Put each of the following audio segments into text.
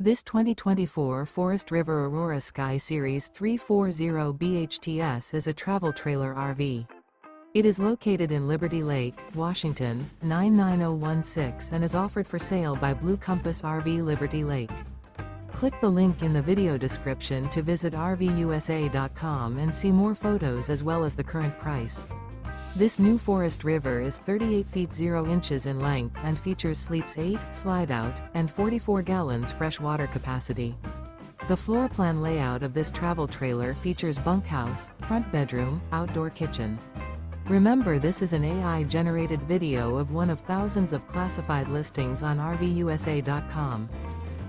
This 2024 Forest River Aurora Sky Series 340 BHTS is a travel trailer RV. It is located in Liberty Lake, Washington, 99016 and is offered for sale by Blue Compass RV Liberty Lake. Click the link in the video description to visit RVUSA.com and see more photos as well as the current price. This new Forest River is 38 feet 0 inches in length and features sleeps 8, slide-out, and 44 gallons fresh water capacity. The floor plan layout of this travel trailer features bunkhouse, front bedroom, outdoor kitchen. Remember, this is an AI-generated video of one of thousands of classified listings on RVUSA.com.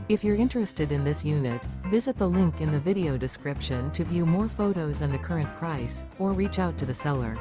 If you're interested in this unit, visit the link in the video description to view more photos and the current price, or reach out to the seller.